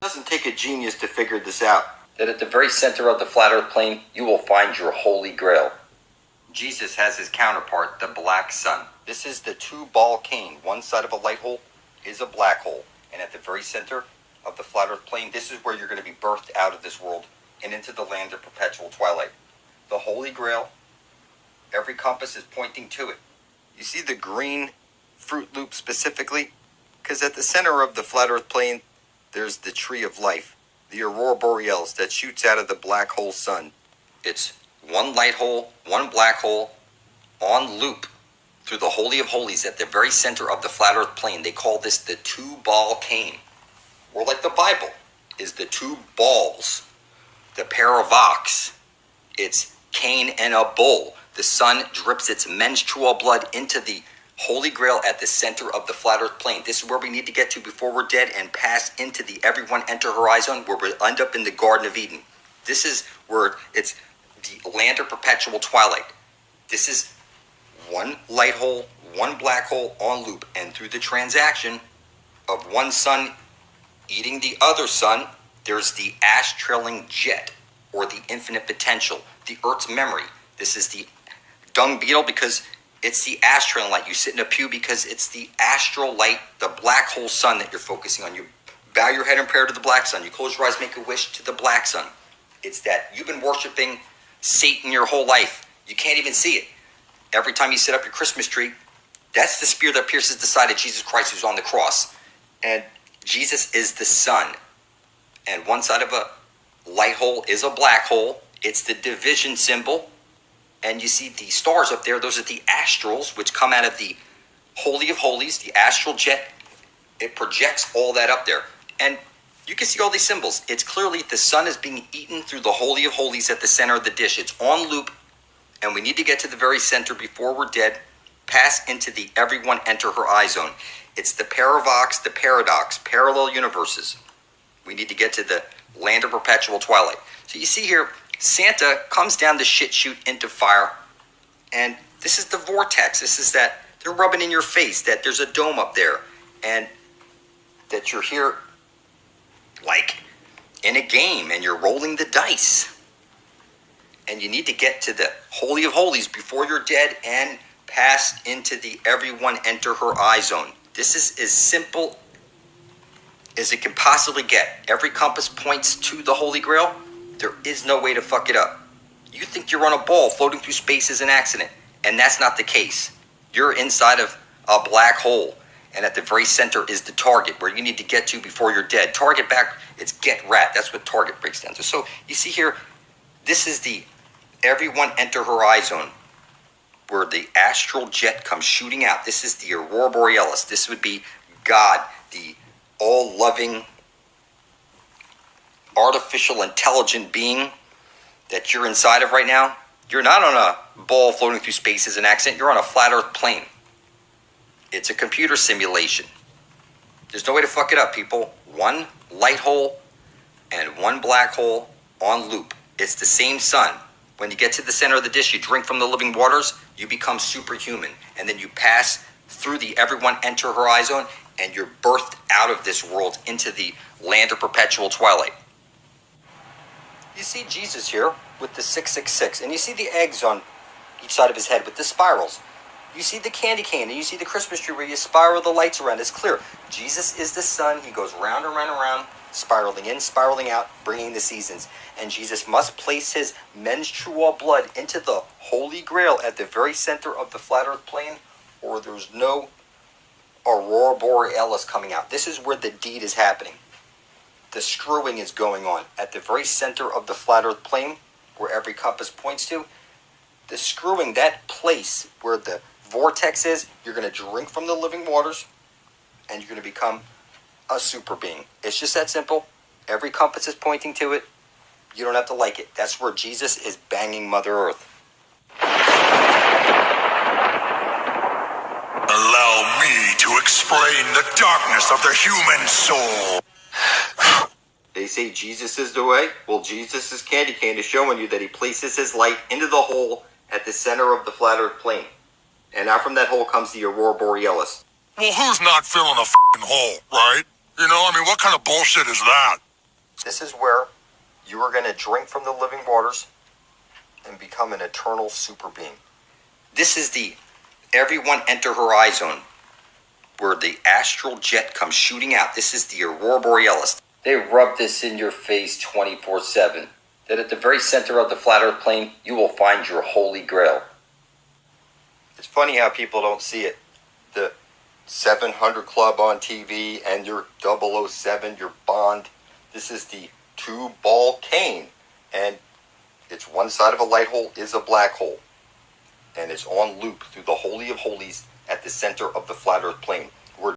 It doesn't take a genius to figure this out. That at the very center of the flat earth plane, you will find your holy grail. Jesus has his counterpart, the black sun. This is the two-ball cane. One side of a light hole is a black hole. And at the very center of the flat earth plane, this is where you're going to be birthed out of this world and into the land of perpetual twilight. The holy grail, every compass is pointing to it. You see the green Fruit Loop specifically? Because at the center of the flat earth plane, there's the tree of life, the aurora borealis that shoots out of the black hole sun. It's one light hole, one black hole, on loop through the Holy of Holies at the very center of the flat earth plane. They call this the two-ball cane. Or like the Bible is the two balls, the paravox. It's Cain and a bull. The sun drips its menstrual blood into the Holy Grail at the center of the flat earth plane. This is where we need to get to before we're dead and pass into the everyone enter horizon, where we end up in the Garden of Eden. This is where it's the land of perpetual twilight. This is one light hole, one black hole on loop. And through the transaction of one sun eating the other sun, there's the ash trailing jet, or the infinite potential, the Earth's memory. This is the dung beetle because it's the astral light. You sit in a pew because it's the astral light, the black hole sun that you're focusing on. You bow your head in prayer to the black sun. You close your eyes, make a wish to the black sun. It's that you've been worshiping Satan your whole life. You can't even see it. Every time you set up your Christmas tree, that's the spear that pierces the side of Jesus Christ who's on the cross. And Jesus is the sun. And one side of a light hole is a black hole. It's the division symbol. And you see the stars up there. Those are the astrals, which come out of the Holy of Holies, the astral jet. It projects all that up there. And you can see all these symbols. It's clearly the sun is being eaten through the Holy of Holies at the center of the dish. It's on loop. And we need to get to the very center before we're dead. Pass into the everyone enter her eye zone. It's the paravox, the paradox, parallel universes. We need to get to the land of perpetual twilight. So you see here, Santa comes down the shit chute into fire. And this is the vortex. This is that they're rubbing in your face that there's a dome up there. And that you're here like in a game and you're rolling the dice. And you need to get to the Holy of Holies before you're dead and pass into the everyone enter her eye zone. This is as simple as it can possibly get. Every compass points to the Holy Grail. There is no way to fuck it up. You think you're on a ball floating through space is an accident, and that's not the case. You're inside of a black hole, and at the very center is the target where you need to get to before you're dead. Target back, it's get rat. That's what target breaks down to. So you see here, this is the everyone enter her eye zone, where the astral jet comes shooting out. This is the aurora borealis. This would be God, the all-loving, artificial, intelligent being that you're inside of right now. You're not on a ball floating through space as an accident. You're on a flat earth plane. It's a computer simulation. There's no way to fuck it up, people. One light hole and one black hole on loop. It's the same sun. When you get to the center of the dish, you drink from the living waters, you become superhuman. And then you pass through the everyone enter her eye zone, and you're birthed out of this world into the land of perpetual twilight. You see Jesus here with the 666, and you see the eggs on each side of his head with the spirals. You see the candy cane, and you see the Christmas tree where you spiral the lights around. It's clear. Jesus is the sun. He goes round and round and round, spiraling in, spiraling out, bringing the seasons. And Jesus must place his menstrual blood into the Holy Grail at the very center of the flat earth plane, or there's no aurora borealis coming out. This is where the deed is happening. The screwing is going on at the very center of the flat earth plane, where every compass points to. The screwing, that place where the vortex is, you're going to drink from the living waters, and you're going to become a super being. It's just that simple. Every compass is pointing to it. You don't have to like it. That's where Jesus is banging Mother Earth. Allow me to explain the darkness of the human soul. They say Jesus is the way. Well, Jesus' candy cane is showing you that he places his light into the hole at the center of the flat earth plane. And out from that hole comes the aurora borealis. Well, who's not filling a f***ing hole, right? You know, I mean, what kind of bullshit is that? This is where you are going to drink from the living waters and become an eternal super being. This is the everyone enter Horizon zone, where the astral jet comes shooting out. This is the Aurora Borealis. They rub this in your face 24/7. That at the very center of the flat earth plane, you will find your holy grail. It's funny how people don't see it. The 700 Club on TV and your 007, your Bond. This is the two-ball cane. And it's one side of a light hole is a black hole. And it's on loop through the Holy of Holies at the center of the flat earth plane.